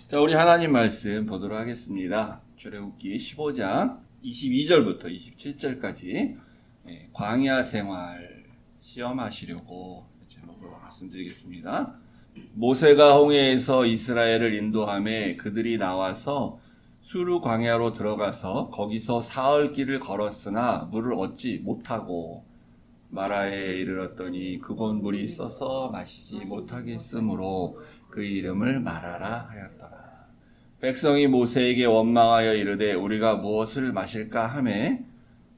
자, 우리 하나님 말씀 보도록 하겠습니다. 출애굽기 15장 22절부터 27절까지 광야 생활 시험하시려고 제목으로 말씀드리겠습니다. 모세가 홍해에서 이스라엘을 인도하며 그들이 나와서 수르 광야로 들어가서 거기서 사흘 길을 걸었으나 물을 얻지 못하고 마라에 이르렀더니 그곳 물이 써서 마시지 못하겠으므로 그 이름을 마라라 하였더라. 백성이 모세에게 원망하여 이르되 우리가 무엇을 마실까 하매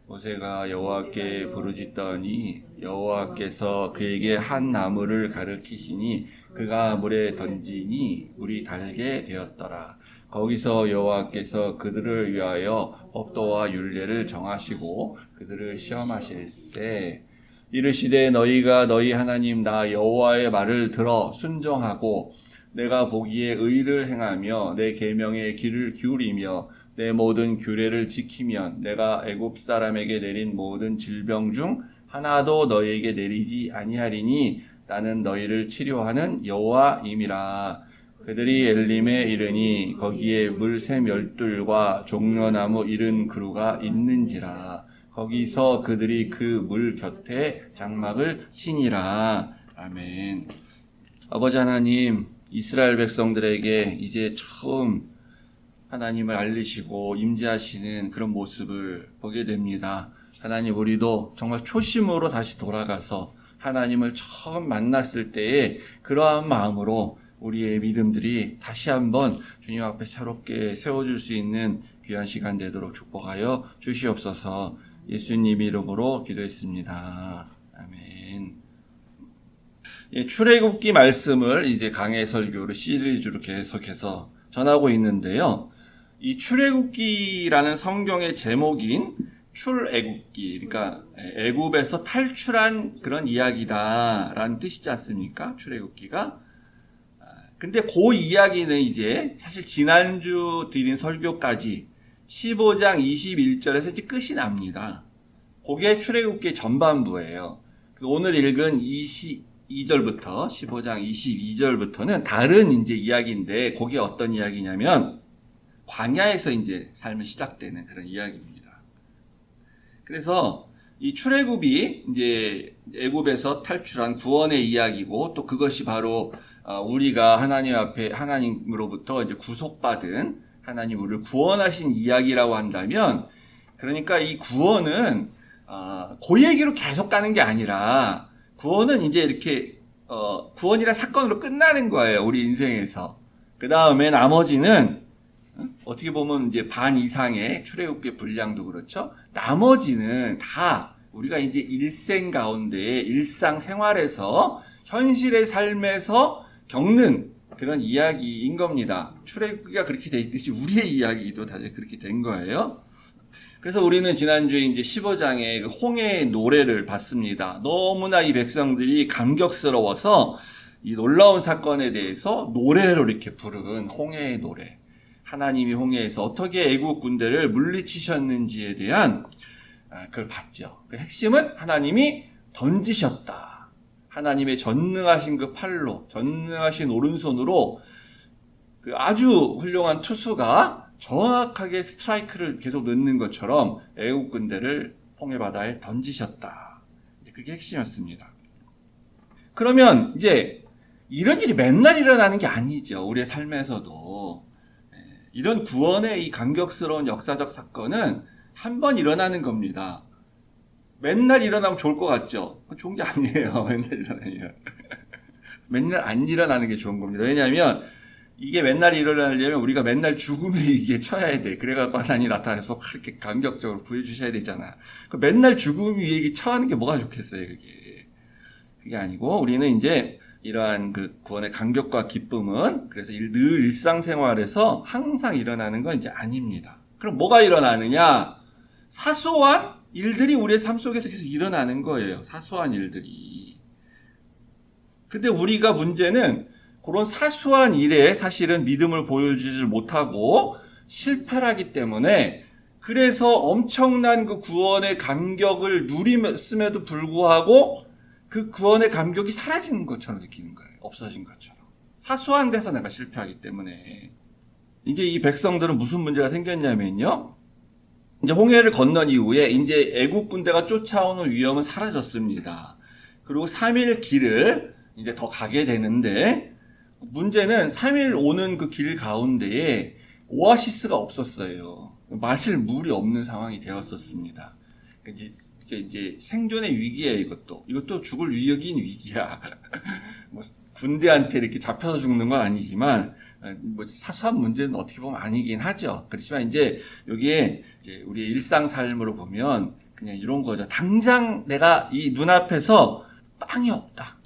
모세가 여호와께 부르짖더니 여호와께서 그에게 한 나무를 가르치시니 그가 물에 던지니 물이 달게 되었더라. 거기서 여호와께서 그들을 위하여 법도와 율례를 정하시고 그들을 시험하실세. 이르시되 너희가 너희 하나님 나 여호와의 말을 들어 순종하고 내가 보기에 의를 행하며 내 계명에 귀를 기울이며 내 모든 규례를 지키면 내가 애굽 사람에게 내린 모든 질병 중 하나도 너희에게 내리지 아니하리니 나는 너희를 치료하는 여호와임이라. 그들이 엘림에 이르니 거기에 물샘 12과 종려나무 70그루가 있는지라. 거기서 그들이 그 물 곁에 장막을 치니라. 아멘. 아버지 하나님, 이스라엘 백성들에게 이제 처음 하나님을 알리시고 임재하시는 그런 모습을 보게 됩니다. 하나님, 우리도 정말 초심으로 다시 돌아가서 하나님을 처음 만났을 때에 그러한 마음으로 우리의 믿음들이 다시 한번 주님 앞에 새롭게 세워줄 수 있는 귀한 시간 되도록 축복하여 주시옵소서. 예수님 이름으로 기도했습니다. 아멘. 출애굽기 말씀을 이제 강해 설교로 시리즈로 계속해서 전하고 있는데요. 이 출애굽기라는 성경의 제목인 출애굽기, 그러니까 애굽에서 탈출한 그런 이야기다라는 뜻이지 않습니까? 출애굽기가. 근데 그 이야기는 이제 사실 지난주 드린 설교까지 15장 21절에서 이제 끝이 납니다. 그게 출애굽기의 전반부예요. 오늘 읽은 22절부터 15장 22절부터는 다른 이제 이야기인데 그게 어떤 이야기냐면 광야에서 이제 삶이 시작되는 그런 이야기입니다. 그래서 이 출애굽이 이제 애굽에서 탈출한 구원의 이야기고 또 그것이 바로 우리가 하나님 앞에 하나님으로부터 이제 구속받은 하나님 우리를 구원하신 이야기라고 한다면, 그러니까 이 구원은 그 얘기로 계속 가는 게 아니라 구원은 이제 이렇게 구원이란 사건으로 끝나는 거예요, 우리 인생에서. 그 다음에 나머지는 어떻게 보면 이제 반 이상의 출애굽기 분량도 그렇죠. 나머지는 다 우리가 이제 일생 가운데 일상 생활에서 현실의 삶에서 겪는 그런 이야기인 겁니다. 출애굽기가 그렇게 돼 있듯이 우리의 이야기도 다시 그렇게 된 거예요. 그래서 우리는 지난주에 이제 15장의 그 홍해의 노래를 봤습니다. 너무나 이 백성들이 감격스러워서 이 놀라운 사건에 대해서 노래로 이렇게 부른 홍해의 노래. 하나님이 홍해에서 어떻게 애국 군대를 물리치셨는지에 대한 그걸 봤죠. 그 핵심은 하나님이 던지셨다. 하나님의 전능하신 그 팔로, 전능하신 오른손으로 그 아주 훌륭한 투수가 정확하게 스트라이크를 계속 넣는 것처럼 애국 군대를 홍해 바다에 던지셨다. 그게 핵심이었습니다. 그러면 이제 이런 일이 맨날 일어나는 게 아니죠. 우리의 삶에서도. 이런 구원의 이 감격스러운 역사적 사건은 한 번 일어나는 겁니다. 맨날 일어나면 좋을 것 같죠? 좋은 게 아니에요. 맨날 일어나면. 맨날 안 일어나는 게 좋은 겁니다. 왜냐하면 이게 맨날 일어나려면 우리가 맨날 죽음의 위기에 처해야 돼. 그래갖고 하나님이 나타나서 그렇게 감격적으로 구해주셔야 되잖아. 맨날 죽음의 위기에 처하는 게 뭐가 좋겠어요, 그게 아니고 우리는 이제 이러한 그 구원의 감격과 기쁨은 그래서 늘 일상생활에서 항상 일어나는 건 이제 아닙니다. 그럼 뭐가 일어나느냐? 사소한 일들이 우리의 삶 속에서 계속 일어나는 거예요. 사소한 일들이. 근데 우리가 문제는 그런 사소한 일에 사실은 믿음을 보여주지 못하고 실패를 하기 때문에 그래서 엄청난 그 구원의 감격을 누렸음에도 불구하고 그 구원의 감격이 사라지는 것처럼 느끼는 거예요. 없어진 것처럼. 사소한 데서 내가 실패하기 때문에. 이제 이 백성들은 무슨 문제가 생겼냐면요. 이제 홍해를 건넌 이후에 이제 애국 군대가 쫓아오는 위험은 사라졌습니다. 그리고 3일 길을 이제 더 가게 되는데 문제는 3일 오는 그 길 가운데에 오아시스가 없었어요. 마실 물이 없는 상황이 되었었습니다. 이게 이제 생존의 위기예요, 이것도 죽을 위기인 위기야. 뭐 군대한테 이렇게 잡혀서 죽는 건 아니지만 뭐 사소한 문제는 어떻게 보면 아니긴 하죠. 그렇지만 이제 여기에 이제 우리의 일상 삶으로 보면 그냥 이런 거죠. 당장 내가 이 눈앞에서 빵이 없다.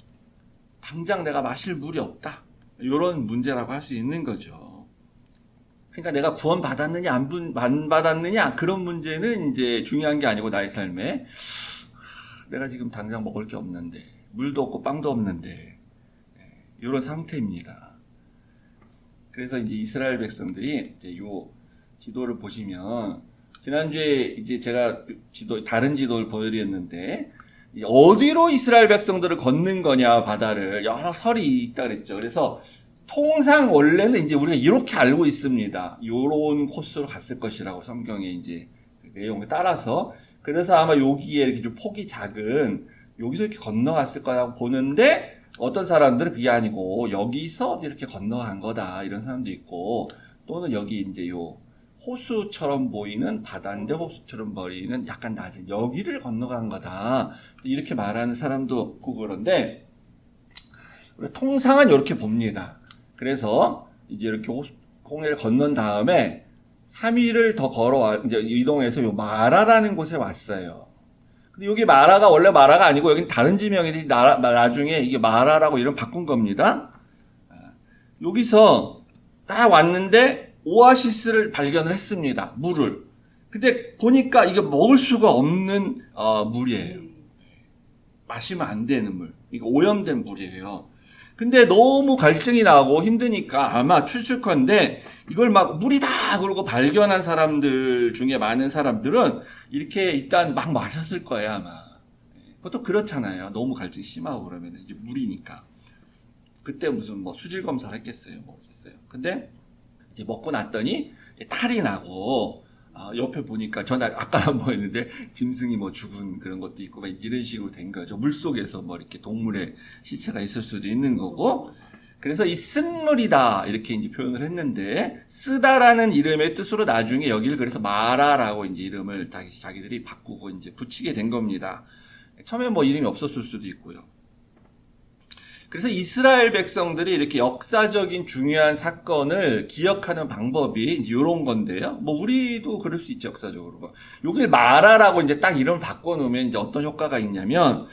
당장 내가 마실 물이 없다. 이런 문제라고 할 수 있는 거죠. 그러니까 내가 구원 받았느냐 안 받았느냐 그런 문제는 이제 중요한 게 아니고 나의 삶에 내가 지금 당장 먹을 게 없는데 물도 없고 빵도 없는데 이런 상태입니다. 그래서 이제 이스라엘 백성들이 이제 요 지도를 보시면 지난주에 이제 제가 다른 지도를 보여드렸는데 어디로 이스라엘 백성들을 걷는 거냐 바다를 여러 설이 있다 그랬죠. 그래서 통상 원래는 이제 우리가 이렇게 알고 있습니다. 요런 코스로 갔을 것이라고 성경에 이제 내용을 따라서 그래서 아마 여기에 이렇게 좀 폭이 작은 여기서 이렇게 건너갔을 거라고 보는데 어떤 사람들은 그게 아니고 여기서 이렇게 건너간 거다 이런 사람도 있고 또는 여기 이제 요 호수처럼 보이는 바다인데 호수처럼 보이는 약간 낮은 여기를 건너간 거다 이렇게 말하는 사람도 없고 그런데 통상은 이렇게 봅니다. 그래서 이제 이렇게 홍해를 건넌 다음에 3일을 더 걸어와 이제 이동해서 요 마라라는 곳에 왔어요. 근데 여기 마라가 원래 마라가 아니고 여긴 다른 지명인데 나중에 이게 마라라고 이름 바꾼 겁니다. 여기서 딱 왔는데 오아시스를 발견을 했습니다. 물을. 근데 보니까 이게 먹을 수가 없는 물이에요. 마시면 안 되는 물. 이거 오염된 물이에요. 근데 너무 갈증이 나고 힘드니까 아마 추측컨대 이걸 막 물이다 그러고 발견한 사람들 중에 많은 사람들은 이렇게 일단 막 마셨을 거예요 아마. 보통 그렇잖아요. 너무 갈증이 심하고 그러면 이제 물이니까. 그때 무슨 뭐 수질 검사를 했겠어요, 뭐겠어요. 근데 이제 먹고 났더니 탈이 나고 옆에 보니까 전 아까 한번 했는데 짐승이 뭐 죽은 그런 것도 있고 막 이런 식으로 된 거죠. 물 속에서 뭐 이렇게 동물의 시체가 있을 수도 있는 거고. 그래서 이 쓴물이다 이렇게 이제 표현을 했는데 쓰다라는 이름의 뜻으로 나중에 여기를 그래서 마라라고 이제 이름을 자기들이 바꾸고 이제 붙이게 된 겁니다. 처음에 뭐 이름이 없었을 수도 있고요. 그래서 이스라엘 백성들이 이렇게 역사적인 중요한 사건을 기억하는 방법이 이제 이런 건데요. 뭐 우리도 그럴 수 있죠, 역사적으로. 여길 마라라고 이제 딱 이름을 바꿔놓으면 이제 어떤 효과가 있냐면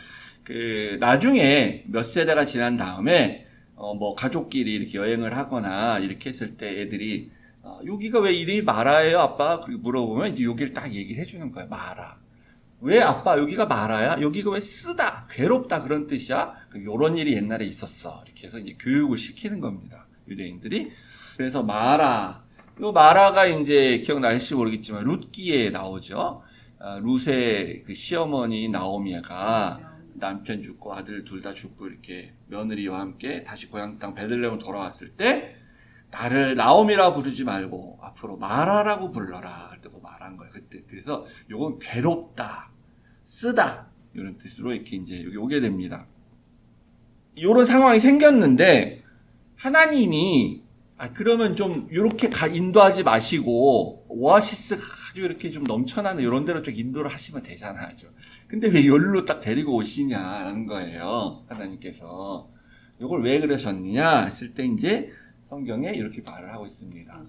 나중에 몇 세대가 지난 다음에 뭐 가족끼리 이렇게 여행을 하거나 이렇게 했을 때 애들이 여기가 왜 이름이 마라예요, 아빠? 그리고 물어보면 이제 여기를 딱 얘기를 해주는 거예요, 마라. 왜 아빠 여기가 마라야? 여기가 왜 쓰다, 괴롭다 그런 뜻이야? 요런 일이 옛날에 있었어. 이렇게 해서 이제 교육을 시키는 겁니다. 유대인들이. 그래서 마라. 요 마라가 이제 기억나실지 모르겠지만 룻기에 나오죠. 룻의 그 시어머니 나오미가 남편 죽고 아들 둘 다 죽고 이렇게 며느리와 함께 다시 고향 땅 베들레헴으로 돌아왔을 때 나를 나오미라 부르지 말고 앞으로 마라라고 불러라. 그때 말한 거예요. 그때. 그래서 요건 괴롭다, 쓰다 이런 뜻으로 이렇게 이제 여기 오게 됩니다. 이런 상황이 생겼는데 하나님이 그러면 좀 이렇게 인도하지 마시고 오아시스 아주 이렇게 좀 넘쳐나는 이런 데로 좀 인도를 하시면 되잖아요. 근데 왜 여기로 딱 데리고 오시냐는 거예요. 하나님께서 이걸 왜 그러셨느냐 했을 때 이제 성경에 이렇게 말을 하고 있습니다.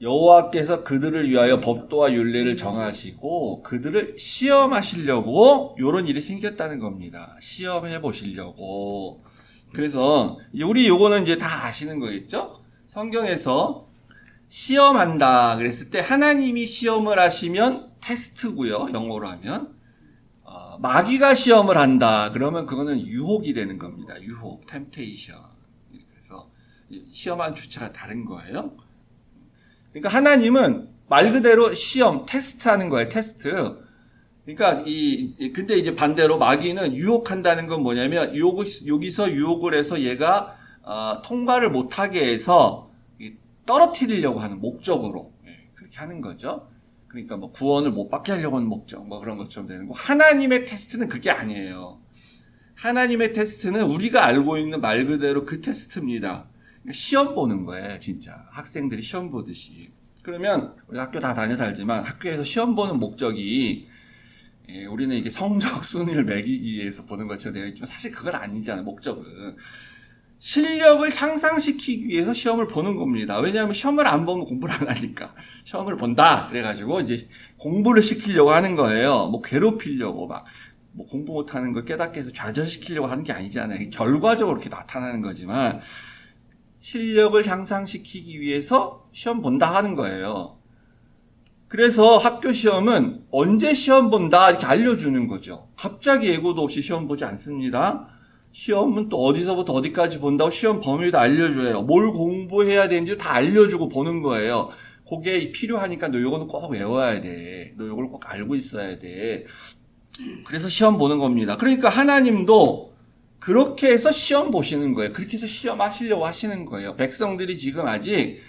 여호와께서 그들을 위하여 법도와 율례를 정하시고 그들을 시험하시려고 이런 일이 생겼다는 겁니다. 시험해 보시려고. 그래서 우리 요거는 이제 다 아시는 거겠죠? 성경에서 시험한다 그랬을 때 하나님이 시험을 하시면 테스트고요. 영어로 하면 마귀가 시험을 한다 그러면 그거는 유혹이 되는 겁니다. 유혹, 템테이션. 그래서 시험한 주체가 다른 거예요. 그러니까 하나님은 말 그대로 시험, 테스트하는 거예요. 테스트. 그러니까 근데 이제 반대로 마귀는 유혹한다는 건 뭐냐면 여기서 유혹을 해서 얘가 통과를 못하게 해서 떨어뜨리려고 하는 목적으로 그렇게 하는 거죠. 그러니까 뭐 구원을 못 받게 하려고 하는 목적, 뭐 그런 것처럼 되는 거. 하나님의 테스트는 그게 아니에요. 하나님의 테스트는 우리가 알고 있는 말 그대로 그 테스트입니다. 그러니까 시험 보는 거예요, 진짜. 학생들이 시험 보듯이. 그러면 우리 학교 다 다녀서 알지만 학교에서 시험 보는 목적이 우리는 이게 성적 순위를 매기기 위해서 보는 것처럼 되어 있지만 사실 그건 아니잖아요. 목적은 실력을 향상시키기 위해서 시험을 보는 겁니다. 왜냐하면 시험을 안 보면 공부를 안 하니까. 시험을 본다 그래가지고 이제 공부를 시키려고 하는 거예요. 뭐 괴롭히려고 막 뭐 공부 못하는 걸 깨닫게 해서 좌절시키려고 하는 게 아니잖아요. 결과적으로 이렇게 나타나는 거지만 실력을 향상시키기 위해서 시험 본다 하는 거예요. 그래서 학교 시험은 언제 시험 본다 이렇게 알려주는 거죠. 갑자기 예고도 없이 시험 보지 않습니다. 시험은 또 어디서부터 어디까지 본다고 시험 범위도 알려줘요. 뭘 공부해야 되는지 다 알려주고 보는 거예요. 그게 필요하니까 너 요거는 꼭 외워야 돼. 너 요걸 꼭 알고 있어야 돼. 그래서 시험 보는 겁니다. 그러니까 하나님도 그렇게 해서 시험 보시는 거예요. 그렇게 해서 시험 하시려고 하시는 거예요. 백성들이 지금 아직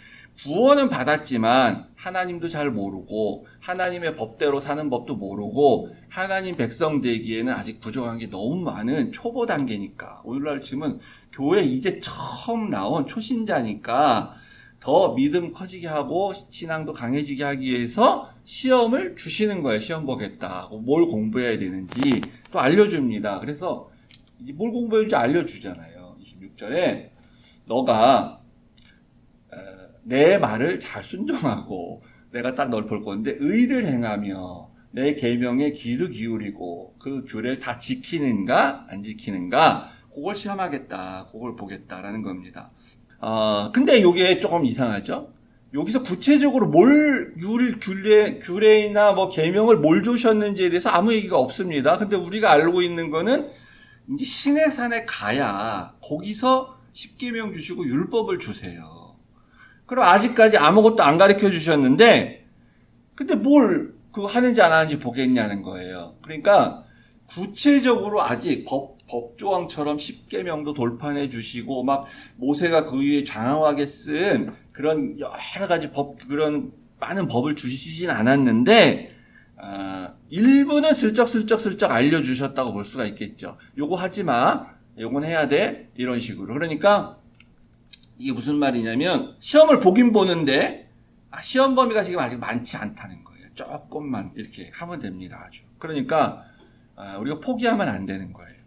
구원은 받았지만 하나님도 잘 모르고 하나님의 법대로 사는 법도 모르고 하나님 백성 되기에는 아직 부족한 게 너무 많은 초보 단계니까 오늘날 지금은 교회 이제 처음 나온 초신자니까 더 믿음 커지게 하고 신앙도 강해지게 하기 위해서 시험을 주시는 거예요. 시험 보겠다. 뭘 공부해야 되는지 또 알려줍니다. 그래서 뭘 공부해야 될지 알려주잖아요. 26절에 너가 내 말을 잘 순종하고 내가 딱 널 볼 건데 의를 행하며 내 계명에 귀를 기울이고 그 규례를 다 지키는가 안 지키는가 그걸 시험하겠다. 그걸 보겠다라는 겁니다. 근데 이게 조금 이상하죠? 여기서 구체적으로 뭘 규례나 뭐 계명을 뭘 주셨는지에 대해서 아무 얘기가 없습니다. 근데 우리가 알고 있는 거는 이제 시내산에 가야 거기서 십계명 주시고 율법을 주세요. 그럼 아직까지 아무것도 안 가르쳐 주셨는데 근데 뭘 그거 하는지 안 하는지 보겠냐는 거예요. 그러니까 구체적으로 아직 법조항처럼 십계명도 돌판해 주시고 막 모세가 그 위에 장황하게 쓴 그런 여러 가지 그런 많은 법을 주시진 않았는데 일부는 슬쩍 알려주셨다고 볼 수가 있겠죠. 요거 하지 마, 요건 해야 돼, 이런 식으로. 그러니까 이게 무슨 말이냐면 시험을 보긴 보는데 시험 범위가 지금 아직 많지 않다는 거예요. 조금만 이렇게 하면 됩니다. 아주. 그러니까 우리가 포기하면 안 되는 거예요.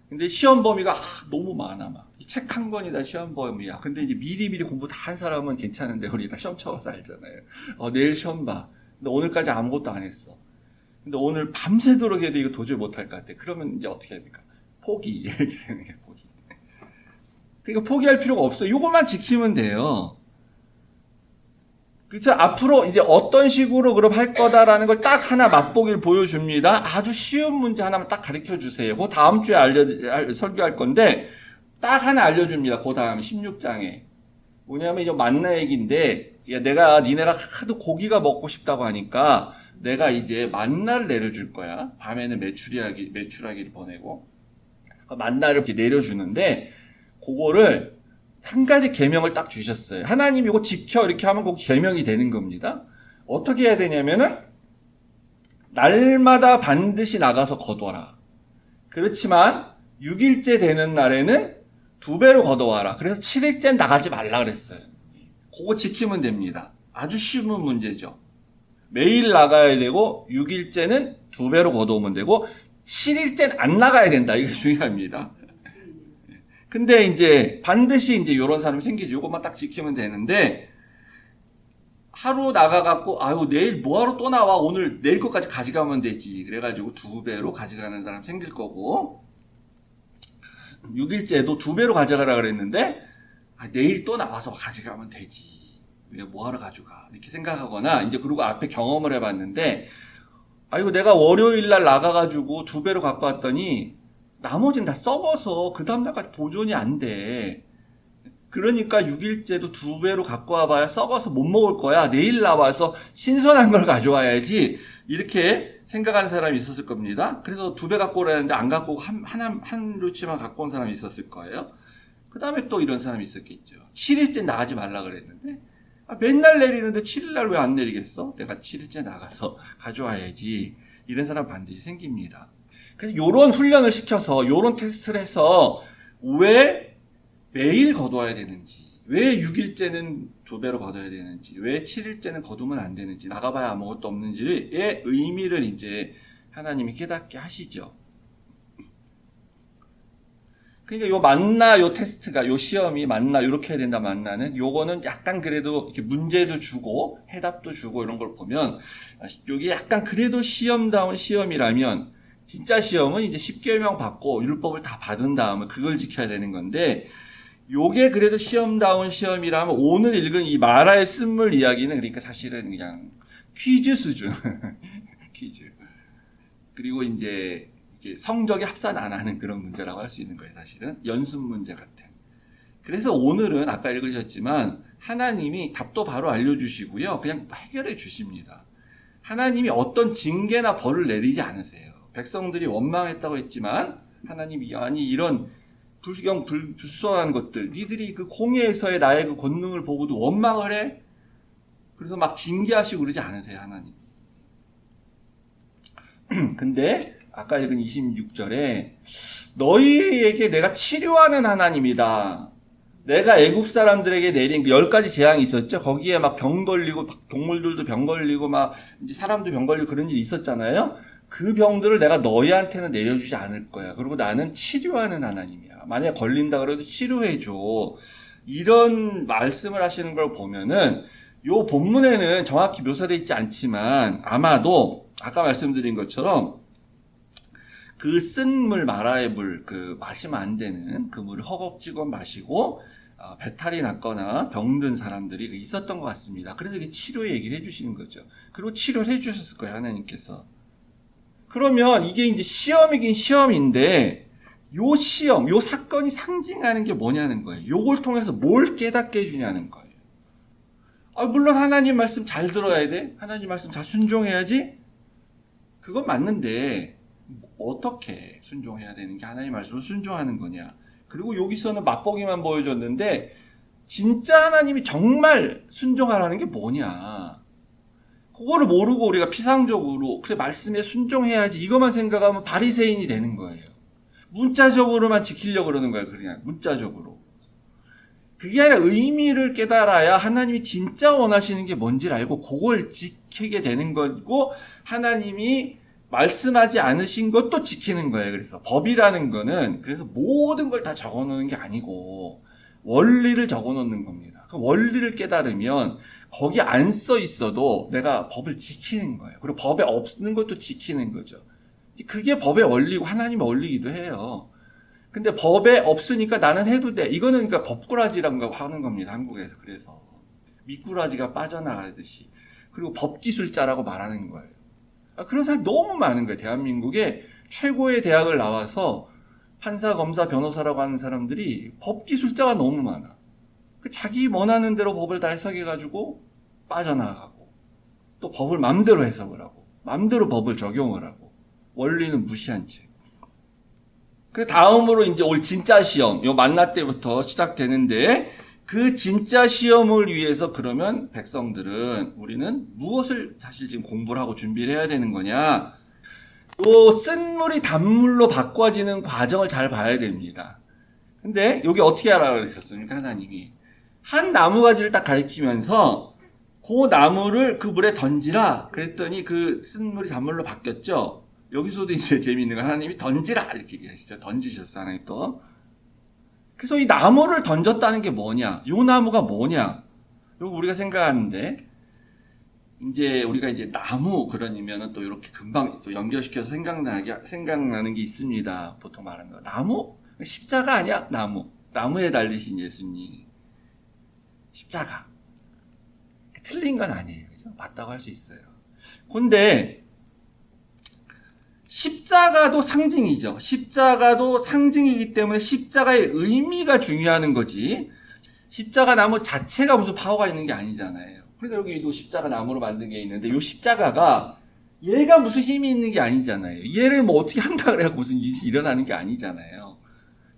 근데 시험 범위가 너무 많아 막. 책 한 권이 다 시험 범위야. 근데 이제 미리 공부 다 한 사람은 괜찮은데 우리 다 시험 쳐봐서 알잖아요. 내일 시험 봐. 근데 오늘까지 아무것도 안 했어. 근데 오늘 밤새도록 해도 이거 도저히 못할 것 같아. 그러면 이제 어떻게 합니까? 포기. 이렇게 되는 게 포기. 그러니까 포기할 필요가 없어요. 이것만 지키면 돼요. 그래서 앞으로 이제 어떤 식으로 그럼 할 거다라는 걸 딱 하나 맛보기를 보여줍니다. 아주 쉬운 문제 하나만 딱 가르쳐 주세요. 그 다음 주에 설교할 건데 딱 하나 알려줍니다. 그 다음 16장에. 뭐냐면 이제 만나 얘기인데 내가 니네가 하도 고기가 먹고 싶다고 하니까 내가 이제 만나를 내려줄 거야. 밤에는 메추라기를 보내고 만나를 이렇게 내려주는데 그거를 한 가지 계명을 딱 주셨어요. 하나님이 이거 지켜 이렇게 하면 그 계명이 되는 겁니다. 어떻게 해야 되냐면은 날마다 반드시 나가서 거둬라. 그렇지만 6일째 되는 날에는 2배로 거둬와라. 그래서 7일째 나가지 말라 그랬어요. 그거 지키면 됩니다. 아주 쉬운 문제죠. 매일 나가야 되고 6일째는 2배로 거둬오면 되고 7일째는 안 나가야 된다. 이게 중요합니다. 근데 이제 반드시 이제 요런 사람이 생기죠. 요것만 딱 지키면 되는데 하루 나가갖고 아유 내일 뭐하러 또 나와 오늘 내일 것까지 가져가면 되지 그래가지고 2배로 가져가는 사람 생길 거고 6일째도 2배로 가져가라 그랬는데 내일 또 나와서 가져가면 되지 왜 뭐하러 가져가 이렇게 생각하거나 이제 그리고 앞에 경험을 해봤는데 아이고 내가 월요일날 나가가지고 2배로 갖고 왔더니 나머지는 다 썩어서 그 다음날까지 보존이 안 돼. 그러니까 6일째도 2배로 갖고 와봐야 썩어서 못 먹을 거야. 내일 나와서 신선한 걸 가져와야지. 이렇게 생각하는 사람이 있었을 겁니다. 그래서 2배 갖고 오라는데 안 갖고 오고 한 루치만 갖고 온 사람이 있었을 거예요. 그 다음에 또 이런 사람이 있었겠죠. 7일째 나가지 말라 그랬는데 맨날 내리는데 7일날 왜 안 내리겠어? 내가 7일째 나가서 가져와야지. 이런 사람 반드시 생깁니다. 그래서 요런 훈련을 시켜서 요런 테스트를 해서 왜 매일 거둬야 되는지, 왜 6일째는 2배로 거둬야 되는지, 왜 7일째는 거두면 안 되는지, 나가봐야 아무것도 없는지의 의미를 이제 하나님이 깨닫게 하시죠. 그러니까 요 만나, 요 테스트가, 요 시험이 만나, 요렇게 해야 된다, 만나는, 요거는 약간 그래도 이렇게 문제도 주고, 해답도 주고, 이런 걸 보면, 요게 약간 그래도 시험다운 시험이라면, 진짜 시험은 이제 10계명 받고, 율법을 다 받은 다음에 그걸 지켜야 되는 건데, 요게 그래도 시험다운 시험이라면, 오늘 읽은 이 마라의 쓴물 이야기는, 그러니까 사실은 그냥 퀴즈 수준. 퀴즈. 그리고 이제, 성적이 합산 안 하는 그런 문제라고 할 수 있는 거예요, 사실은. 연습 문제 같은. 그래서 오늘은 아까 읽으셨지만 하나님이 답도 바로 알려주시고요. 그냥 해결해 주십니다. 하나님이 어떤 징계나 벌을 내리지 않으세요. 백성들이 원망했다고 했지만 하나님이 아니 이런 불순한 것들, 니들이 그 홍해에서의 나의 그 권능을 보고도 원망을 해? 그래서 막 징계하시고 그러지 않으세요, 하나님. 근데 아까 읽은 26절에 너희에게 내가 치료하는 하나님이다. 내가 애굽 사람들에게 내린 그 10가지 재앙이 있었죠. 거기에 막 병 걸리고 동물들도 병 걸리고 막 이제 사람도 병 걸리고 그런 일이 있었잖아요. 그 병들을 내가 너희한테는 내려주지 않을 거야. 그리고 나는 치료하는 하나님이야. 만약에 걸린다 그래도 치료해줘. 이런 말씀을 하시는 걸 보면은 요 본문에는 정확히 묘사되어 있지 않지만 아마도 아까 말씀드린 것처럼 그 쓴 물, 마라의 물, 그 마시면 안 되는 그 물을 허겁지겁 마시고 배탈이 났거나 병든 사람들이 있었던 것 같습니다. 그래서 이게 치료 얘기를 해주시는 거죠. 그리고 치료를 해주셨을 거예요, 하나님께서. 그러면 이게 이제 시험이긴 시험인데 요 시험, 요 사건이 상징하는 게 뭐냐는 거예요. 요걸 통해서 뭘 깨닫게 해주냐는 거예요. 물론 하나님 말씀 잘 들어야 돼. 하나님 말씀 잘 순종해야지. 그건 맞는데 어떻게 순종해야 되는 게 하나님 말씀을 순종하는 거냐. 그리고 여기서는 맛보기만 보여줬는데 진짜 하나님이 정말 순종하라는 게 뭐냐. 그거를 모르고 우리가 피상적으로 그래 말씀에 순종해야지 이것만 생각하면 바리새인이 되는 거예요. 문자적으로만 지키려고 그러는 거예요. 그냥 문자적으로. 그게 아니라 의미를 깨달아야 하나님이 진짜 원하시는 게 뭔지를 알고 그걸 지키게 되는 거고 하나님이 말씀하지 않으신 것도 지키는 거예요. 그래서 법이라는 거는 그래서 모든 걸 다 적어놓는 게 아니고 원리를 적어놓는 겁니다. 그 원리를 깨달으면 거기 안 써 있어도 내가 법을 지키는 거예요. 그리고 법에 없는 것도 지키는 거죠. 그게 법의 원리고 하나님의 원리이기도 해요. 근데 법에 없으니까 나는 해도 돼. 이거는 그러니까 법꾸라지라고 하는 겁니다. 한국에서. 그래서 미꾸라지가 빠져나가듯이. 그리고 법기술자라고 말하는 거예요. 그런 사람이 너무 많은 거예요. 대한민국에 최고의 대학을 나와서 판사, 검사, 변호사라고 하는 사람들이 법기술자가 너무 많아. 자기 원하는 대로 법을 다 해석해가지고 빠져나가고 또 법을 맘대로 해석을 하고 맘대로 법을 적용을 하고 원리는 무시한 채. 그래 다음으로 이제 올 진짜 시험, 요 만나 때부터 시작되는데 그 진짜 시험을 위해서 그러면 백성들은 우리는 무엇을 사실 지금 공부를 하고 준비를 해야 되는 거냐? 또 쓴 물이 단물로 바꿔지는 과정을 잘 봐야 됩니다. 근데 여기 어떻게 하라고 그랬었습니까? 하나님이 한 나무 가지를 딱 가리키면서 그 나무를 그 물에 던지라 그랬더니 그 쓴 물이 단물로 바뀌었죠. 여기서도 이제 재미있는 건 하나님이 던지라 이렇게 얘기하시죠. 던지셨어 하나님 또. 그래서 이 나무를 던졌다는 게 뭐냐? 요 나무가 뭐냐? 이거 우리가 생각하는데 이제 우리가 이제 나무 그러면은 또 이렇게 금방 또 연결시켜서 생각나는 게 있습니다. 보통 말하는 거. 나무? 십자가 아니야? 나무. 나무에 달리신 예수님. 십자가. 틀린 건 아니에요. 그죠? 맞다고 할 수 있어요. 근데 십자가도 상징이죠. 십자가도 상징이기 때문에 십자가의 의미가 중요한 거지. 십자가 나무 자체가 무슨 파워가 있는 게 아니잖아요. 그러니까 여기도 십자가 나무로 만든 게 있는데 이 십자가가 얘가 무슨 힘이 있는 게 아니잖아요. 얘를 뭐 어떻게 한다 그래야 무슨 일이 일어나는 게 아니잖아요.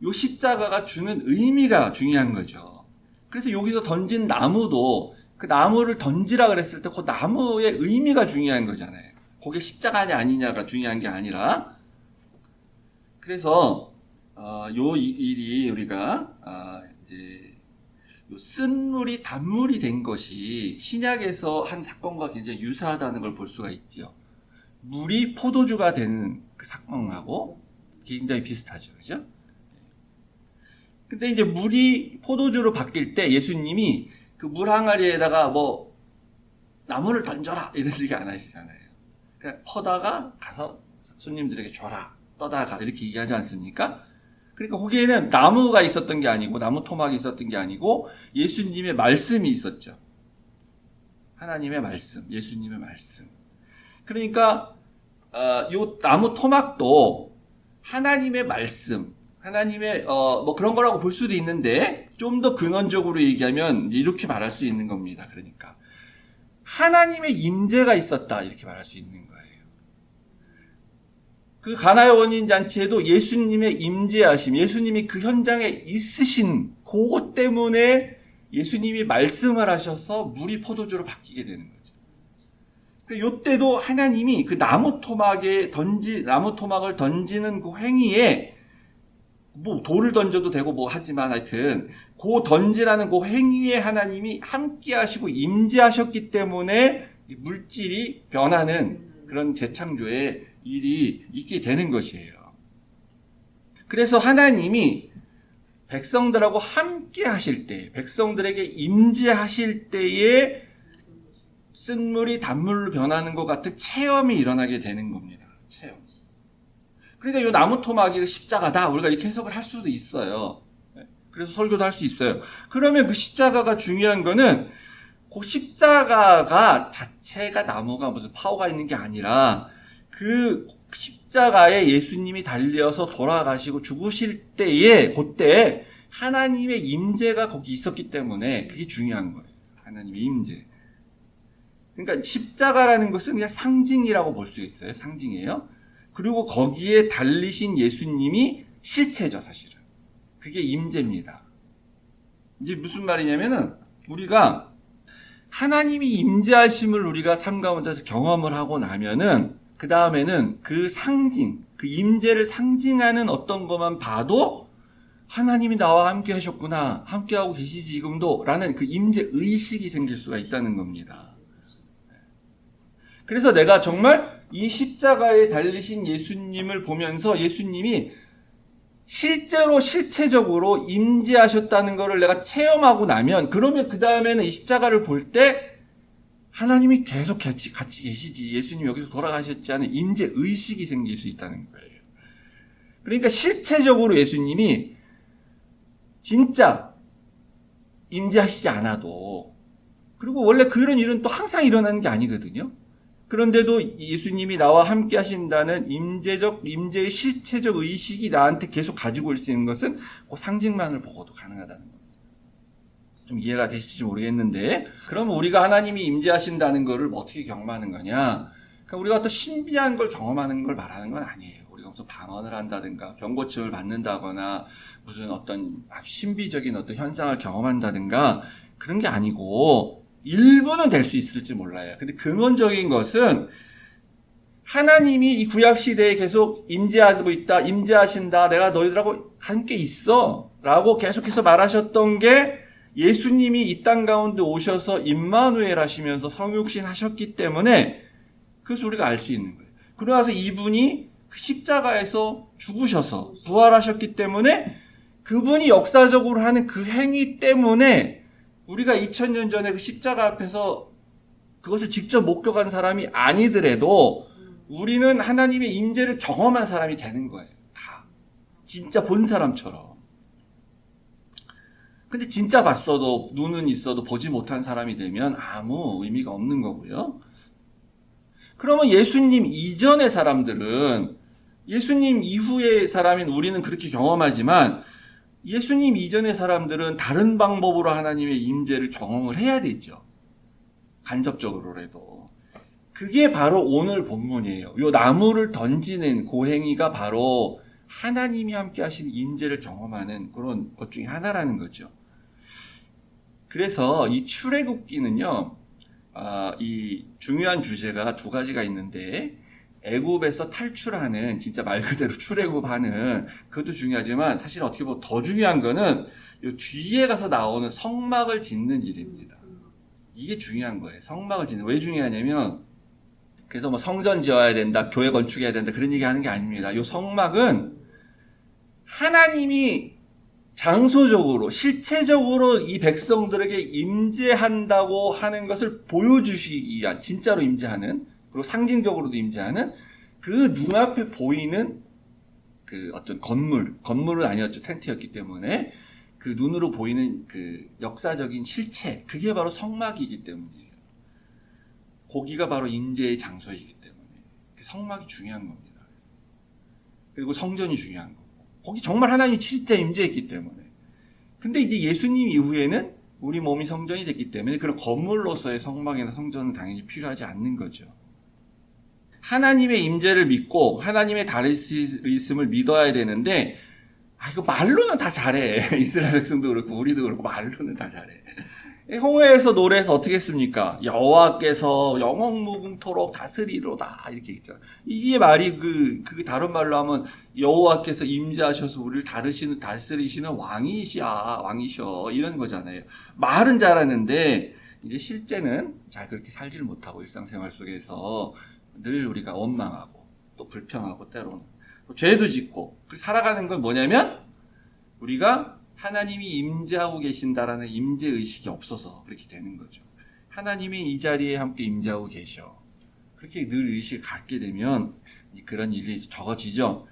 요 십자가가 주는 의미가 중요한 거죠. 그래서 여기서 던진 나무도 그 나무를 던지라 그랬을 때 그 나무의 의미가 중요한 거잖아요. 그게 십자가냐 아니냐가 중요한 게 아니라. 그래서 요 일이 우리가 이제 요 쓴물이 단물이 된 것이 신약에서 한 사건과 굉장히 유사하다는 걸 볼 수가 있죠. 물이 포도주가 되는 그 사건하고 굉장히 비슷하죠. 그죠? 근데 이제 물이 포도주로 바뀔 때 예수님이 그 물 항아리에다가 뭐 나무를 던져라 이런 얘기 안 하시잖아요. 그냥 퍼다가 가서 손님들에게 줘라, 떠다가 이렇게 얘기하지 않습니까? 그러니까 거기에는 나무가 있었던 게 아니고 나무 토막이 있었던 게 아니고 예수님의 말씀이 있었죠. 하나님의 말씀, 예수님의 말씀. 그러니까 요 나무 토막도 하나님의 말씀, 하나님의 뭐 그런 거라고 볼 수도 있는데 좀 더 근원적으로 얘기하면 이렇게 말할 수 있는 겁니다. 그러니까 하나님의 임재가 있었다 이렇게 말할 수 있는 거예요. 그 가나의 원인 잔치에도 예수님의 임재하심, 예수님이 그 현장에 있으신 그것 때문에 예수님이 말씀을 하셔서 물이 포도주로 바뀌게 되는 거죠. 요때도 하나님이 그 나무 토막을 던지는 그 행위에 뭐 돌을 던져도 되고 뭐 하지만 하여튼 그 던지라는 그 행위에 하나님이 함께 하시고 임재하셨기 때문에 이 물질이 변하는 그런 재창조의 일이 있게 되는 것이에요. 그래서 하나님이 백성들하고 함께 하실 때, 백성들에게 임재하실 때에 쓴물이 단물로 변하는 것 같은 체험이 일어나게 되는 겁니다. 체험. 그러니까 이 나무 토막이 십자가다 우리가 이렇게 해석을 할 수도 있어요. 그래서 설교도 할 수 있어요. 그러면 그 십자가가 중요한 거는 그 십자가가 자체가 나무가 무슨 파워가 있는 게 아니라 그 십자가에 예수님이 달려서 돌아가시고 죽으실 때에 그때 하나님의 임재가 거기 있었기 때문에 그게 중요한 거예요. 하나님의 임재. 그러니까 십자가라는 것은 그냥 상징이라고 볼 수 있어요. 상징이에요. 그리고 거기에 달리신 예수님이 실체죠, 사실은. 그게 임재입니다. 이제 무슨 말이냐면은 우리가 하나님이 임재하심을 우리가 삶 가운데서 경험을 하고 나면은 그 다음에는 그 상징, 그 임재를 상징하는 어떤 것만 봐도 하나님이 나와 함께 하셨구나, 함께 하고 계시지 지금도 라는 그 임재 의식이 생길 수가 있다는 겁니다. 그래서 내가 정말 이 십자가에 달리신 예수님을 보면서 예수님이 실제로 실체적으로 임재하셨다는 것을 내가 체험하고 나면 그러면 그 다음에는 이 십자가를 볼 때 하나님이 계속 같이 계시지, 예수님 여기서 돌아가셨지 않은 임재 의식이 생길 수 있다는 거예요. 그러니까 실체적으로 예수님이 진짜 임재하시지 않아도, 그리고 원래 그런 일은 또 항상 일어나는 게 아니거든요. 그런데도 예수님이 나와 함께 하신다는 임재의 실체적 의식이 나한테 계속 가지고 올 수 있는 것은 그 상징만을 보고도 가능하다는 겁니다. 좀 이해가 되실지 모르겠는데, 그러면 우리가 하나님이 임재하신다는 것을 어떻게 경험하는 거냐? 그러니까 우리가 어떤 신비한 걸 경험하는 걸 말하는 건 아니에요. 우리가 무슨 방언을 한다든가 병고침을 받는다거나 무슨 어떤 아주 신비적인 어떤 현상을 경험한다든가 그런 게 아니고, 일부는 될 수 있을지 몰라요. 근데 근원적인 것은 하나님이 이 구약 시대에 계속 임재하고 있다, 임재하신다, 내가 너희들하고 함께 있어 라고 계속해서 말하셨던 게 예수님이 이 땅 가운데 오셔서 임마누엘 하시면서 성육신 하셨기 때문에 그것을 우리가 알 수 있는 거예요. 그러고 나서 이분이 십자가에서 죽으셔서 부활하셨기 때문에 그분이 역사적으로 하는 그 행위 때문에 우리가 2000년 전에 그 십자가 앞에서 그것을 직접 목격한 사람이 아니더라도 우리는 하나님의 임재를 경험한 사람이 되는 거예요. 다. 진짜 본 사람처럼. 근데 진짜 봤어도, 눈은 있어도 보지 못한 사람이 되면 아무 의미가 없는 거고요. 그러면 예수님 이전의 사람들은, 예수님 이후의 사람인 우리는 그렇게 경험하지만 예수님 이전의 사람들은 다른 방법으로 하나님의 임재를 경험을 해야 되죠. 간접적으로라도. 그게 바로 오늘 본문이에요. 요 나무를 던지는 그 행위가 바로 하나님이 함께 하시는 임재를 경험하는 그런 것 중에 하나라는 거죠. 그래서 이 출애굽기는요, 이 중요한 주제가 두 가지가 있는데, 애굽에서 탈출하는, 진짜 말 그대로 출애굽하는, 그것도 중요하지만 사실 어떻게 보면 더 중요한 거는 이 뒤에 가서 나오는 성막을 짓는 일입니다. 이게 중요한 거예요. 성막을 짓는. 왜 중요하냐면, 그래서 뭐 성전 지어야 된다, 교회 건축해야 된다, 그런 얘기 하는 게 아닙니다. 이 성막은 하나님이 장소적으로, 실체적으로 이 백성들에게 임재한다고 하는 것을 보여주시기 위한, 진짜로 임재하는, 그리고 상징적으로도 임재하는 그 눈앞에 보이는 그 어떤 건물은 아니었죠. 텐트였기 때문에 그 눈으로 보이는 그 역사적인 실체, 그게 바로 성막이기 때문이에요. 거기가 바로 임재의 장소이기 때문에 성막이 중요한 겁니다. 그리고 성전이 중요한 거고, 거기 정말 하나님이 실제 임재했기 때문에. 근데 이제 예수님 이후에는 우리 몸이 성전이 됐기 때문에 그런 건물로서의 성막이나 성전은 당연히 필요하지 않는 거죠. 하나님의 임재를 믿고 하나님의 다스림을 믿어야 되는데, 이거 말로는 다 잘해. 이스라엘 백성도 그렇고 우리도 그렇고 말로는 다 잘해. 홍해에서 노래해서 어떻게 했습니까? 여호와께서 영원무궁토록 다스리로다, 이렇게 있잖아. 이게 말이 그 다른 말로 하면 여호와께서 임재하셔서 우리를 다스리시는 왕이셔, 이런 거잖아요. 말은 잘하는데 이제 실제는 잘 그렇게 살지를 못하고 일상생활 속에서 늘 우리가 원망하고 또 불평하고 때로는 또 죄도 짓고 살아가는 건 뭐냐면, 우리가 하나님이 임재하고 계신다라는 임재의식이 없어서 그렇게 되는 거죠. 하나님이 이 자리에 함께 임재하고 계셔, 그렇게 늘 의식을 갖게 되면 그런 일이 적어지죠.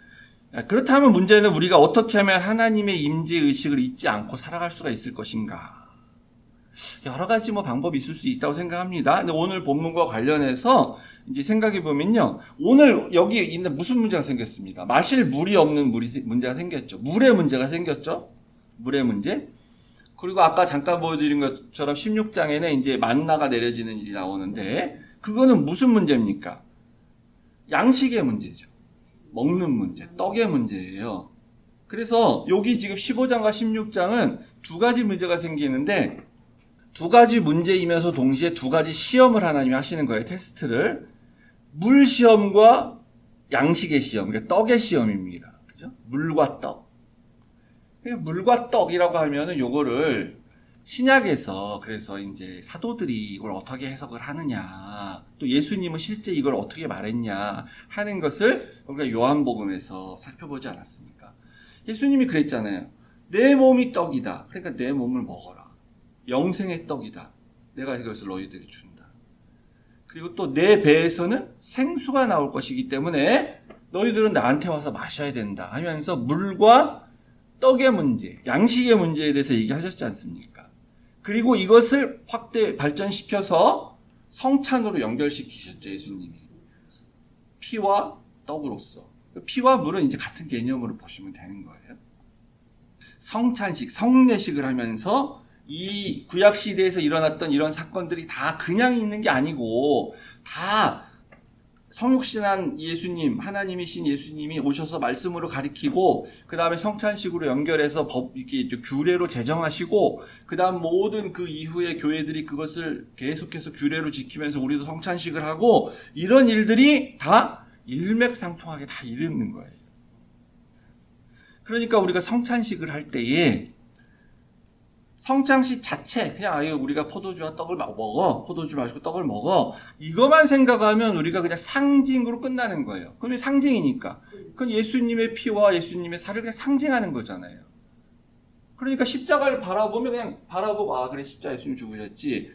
그렇다면 문제는 우리가 어떻게 하면 하나님의 임재의식을 잊지 않고 살아갈 수가 있을 것인가. 여러 가지 방법이 있을 수 있다고 생각합니다. 근데 오늘 본문과 관련해서 이제 생각해 보면요, 오늘 여기 있는 무슨 문제가 생겼습니다. 마실 물이 없는 문제가 생겼죠. 물의 문제가 생겼죠. 물의 문제. 그리고 아까 잠깐 보여드린 것처럼 16장에는 이제 만나가 내려지는 일이 나오는데, 그거는 무슨 문제입니까? 양식의 문제죠. 먹는 문제, 떡의 문제예요. 그래서 여기 지금 15장과 16장은 두 가지 문제가 생기는데, 두 가지 문제이면서 동시에 두 가지 시험을 하나님이 하시는 거예요. 테스트를. 물 시험과 양식의 시험, 그러니까 떡의 시험입니다. 그죠? 물과 떡. 물과 떡이라고 하면은 요거를 신약에서 그래서 이제 사도들이 이걸 어떻게 해석을 하느냐, 또 예수님은 실제 이걸 어떻게 말했냐 하는 것을 우리가 요한복음에서 살펴보지 않았습니까? 예수님이 그랬잖아요. 내 몸이 떡이다. 그러니까 내 몸을 먹어라. 영생의 떡이다. 내가 이것을 너희들에게 준다. 그리고 또 내 배에서는 생수가 나올 것이기 때문에 너희들은 나한테 와서 마셔야 된다 하면서 물과 떡의 문제, 양식의 문제에 대해서 얘기하셨지 않습니까? 그리고 이것을 발전시켜서 성찬으로 연결시키셨죠, 예수님이. 피와 떡으로서. 피와 물은 이제 같은 개념으로 보시면 되는 거예요. 성찬식, 성례식을 하면서 이 구약시대에서 일어났던 이런 사건들이 다 그냥 있는 게 아니고, 다 성육신한 예수님, 하나님이신 예수님이 오셔서 말씀으로 가리키고, 그 다음에 성찬식으로 연결해서 이렇게 규례로 제정하시고, 그 다음 모든 그 이후에 교회들이 그것을 계속해서 규례로 지키면서 우리도 성찬식을 하고, 이런 일들이 다 일맥상통하게 다 이르는 거예요. 그러니까 우리가 성찬식을 할 때에 성찬식 자체, 그냥 우리가 포도주와 떡을 먹어, 포도주 마시고 떡을 먹어, 이것만 생각하면 우리가 그냥 상징으로 끝나는 거예요. 그건 상징이니까. 그건 예수님의 피와 예수님의 살을 그냥 상징하는 거잖아요. 그러니까 십자가를 바라보면 그냥 바라보고, 그래, 십자가 예수님 죽으셨지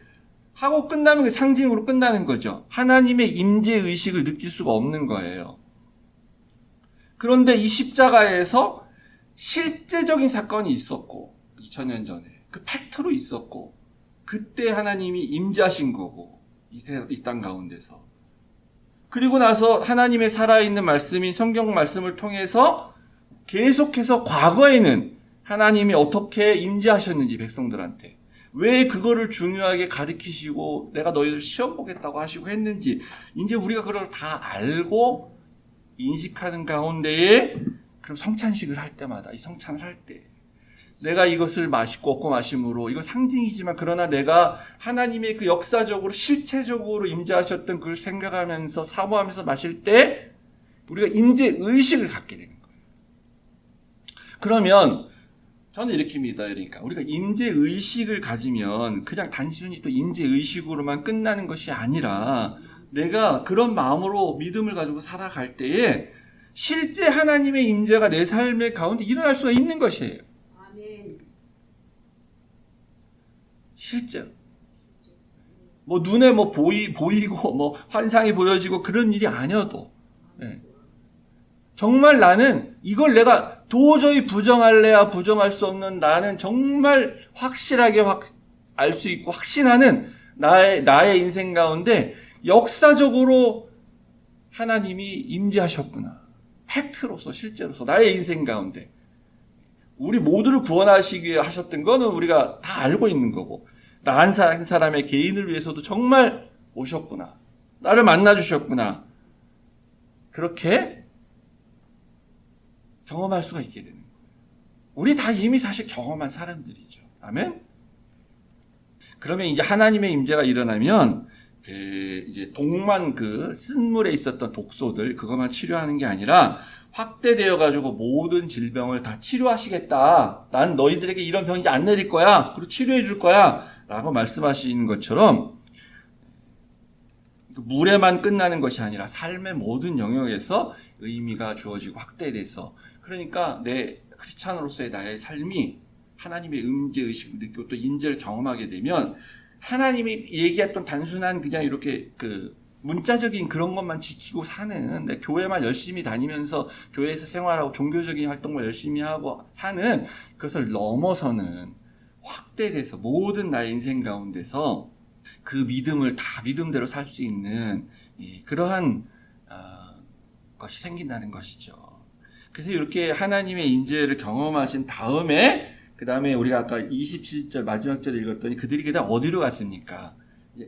하고 끝나면 그 상징으로 끝나는 거죠. 하나님의 임재의식을 느낄 수가 없는 거예요. 그런데 이 십자가에서 실제적인 사건이 있었고, 2000년 전에 그 팩트로 있었고, 그때 하나님이 임재하신 거고, 이 땅 가운데서. 그리고 나서 하나님의 살아있는 말씀인 성경 말씀을 통해서 계속해서 과거에는 하나님이 어떻게 임재하셨는지 백성들한테, 왜 그거를 중요하게 가르치시고 내가 너희들 시험 보겠다고 하시고 했는지, 이제 우리가 그걸 다 알고 인식하는 가운데에 그럼 성찬식을 할 때마다 이 성찬을 할 때 내가 이것을 먹고 마심으로 이거 상징이지만 그러나 내가 하나님의 그 역사적으로 실체적으로 임재하셨던 그걸 생각하면서 사모하면서 마실 때 우리가 임재의식을 갖게 되는 거예요. 그러면 저는 이렇게 믿어요. 그러니까 우리가 임재의식을 가지면 그냥 단순히 또 임재의식으로만 끝나는 것이 아니라 내가 그런 마음으로 믿음을 가지고 살아갈 때에 실제 하나님의 임재가 내 삶의 가운데 일어날 수가 있는 것이에요. 실제로. 뭐 눈에 뭐 보이고 뭐 환상이 보여지고 그런 일이 아니어도 네. 정말 나는 이걸 내가 도저히 부정할래야 부정할 수 없는 나는 정말 확실하게 알 수 있고 확신하는 나의 인생 가운데 역사적으로 하나님이 임재하셨구나. 팩트로서 실제로서 나의 인생 가운데 우리 모두를 구원하시기 위해 하셨던 거는 우리가 다 알고 있는 거고 나 한 사람의 개인을 위해서도 정말 오셨구나. 나를 만나주셨구나. 그렇게 경험할 수가 있게 되는 거예요. 우리 다 이미 사실 경험한 사람들이죠. 아멘? 그러면 이제 하나님의 임재가 일어나면 이제 독만 그 쓴물에 있었던 독소들 그것만 치료하는 게 아니라 확대되어 가지고 모든 질병을 다 치료하시겠다. 난 너희들에게 이런 병이 안 내릴 거야. 그리고 치료해 줄 거야. 라고 말씀하시는 것처럼 물에만 끝나는 것이 아니라 삶의 모든 영역에서 의미가 주어지고 확대돼서 그러니까 내 크리스찬으로서의 나의 삶이 하나님의 임재의식을 느끼고 또 임재를 경험하게 되면 하나님이 얘기했던 단순한 그냥 이렇게 그 문자적인 그런 것만 지키고 사는 교회만 열심히 다니면서 교회에서 생활하고 종교적인 활동만 열심히 하고 사는 그것을 넘어서는 확대돼서 모든 나의 인생 가운데서 그 믿음을 다 믿음대로 살 수 있는 그러한 것이 생긴다는 것이죠. 그래서 이렇게 하나님의 임재를 경험하신 다음에 그 다음에 우리가 아까 27절 마지막 절을 읽었더니 그들이 그다음 어디로 갔습니까?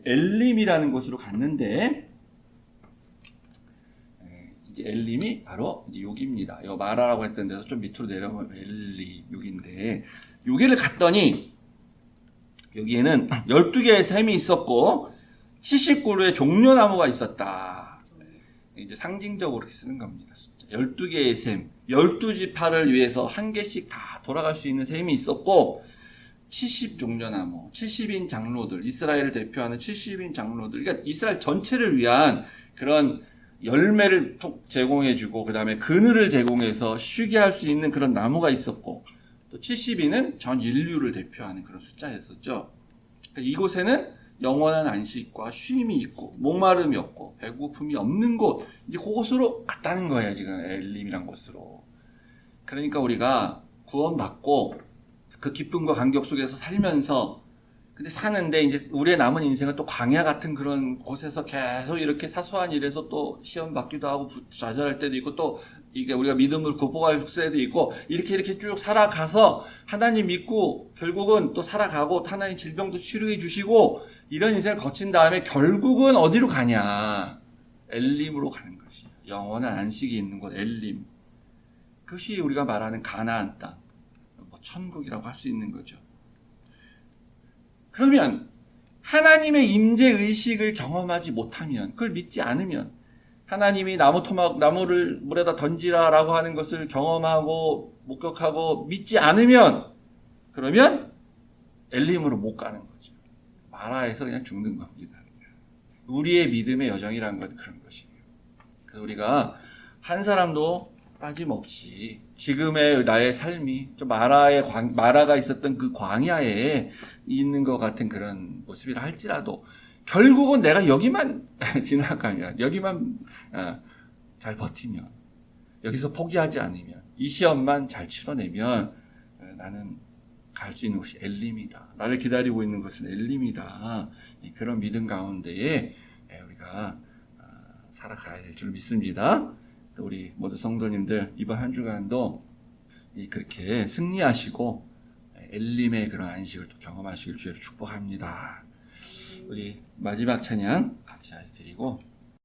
엘림이라는 곳으로 갔는데 이제 엘림이 바로 이제 여기입니다. 이 마라라고 했던 데서 좀 밑으로 내려가면 엘림 여기인데 여기를 갔더니 여기에는 12개의 샘이 있었고 70그루의 종려나무가 있었다. 이제 상징적으로 이렇게 쓰는 겁니다. 12개의 샘, 12지파를 위해서 한 개씩 다 돌아갈 수 있는 샘이 있었고 70종려나무, 70인 장로들, 이스라엘을 대표하는 70인 장로들, 그러니까 이스라엘 전체를 위한 그런 열매를 푹 제공해주고 그 다음에 그늘을 제공해서 쉬게 할 수 있는 그런 나무가 있었고 또 70인은 전 인류를 대표하는 그런 숫자였었죠. 그러니까 이곳에는 영원한 안식과 쉼이 있고 목마름이 없고 배고픔이 없는 곳 이제 그곳으로 갔다는 거예요. 지금 엘림이란 곳으로. 그러니까 우리가 구원받고 그 기쁨과 감격 속에서 살면서 근데 사는데 이제 우리의 남은 인생은 또 광야 같은 그런 곳에서 계속 이렇게 사소한 일에서 또 시험 받기도 하고 좌절할 때도 있고 또 이게 우리가 믿음을 극복할 때도 있고 이렇게 쭉 살아가서 하나님 믿고 결국은 또 살아가고 하나님 질병도 치료해 주시고 이런 인생을 거친 다음에 결국은 어디로 가냐? 엘림으로 가는 것이야. 영원한 안식이 있는 곳 엘림. 그것이 우리가 말하는 가나안 땅, 뭐 천국이라고 할 수 있는 거죠. 그러면 하나님의 임재의식을 경험하지 못하면 그걸 믿지 않으면 하나님이 나무를 물에다 던지라라고 하는 것을 경험하고 목격하고 믿지 않으면 그러면 엘림으로 못 가는 거죠. 마라에서 그냥 죽는 겁니다. 우리의 믿음의 여정이라는 건 그런 것이에요. 그래서 우리가 한 사람도 빠짐없이 지금의 나의 삶이 좀 마라가 있었던 그 광야에 있는 것 같은 그런 모습이라 할지라도 결국은 내가 여기만 지나가면 여기만 잘 버티면 여기서 포기하지 않으면 이 시험만 잘 치러내면 나는 갈 수 있는 곳이 엘림이다. 나를 기다리고 있는 것은 엘림이다. 그런 믿음 가운데에 우리가 살아가야 될 줄 믿습니다. 우리 모두 성도님들 이번 한 주간도 그렇게 승리하시고 엘림의 그런 안식을 또 경험하시길 주로 축복합니다. 우리 마지막 찬양 같이 드리고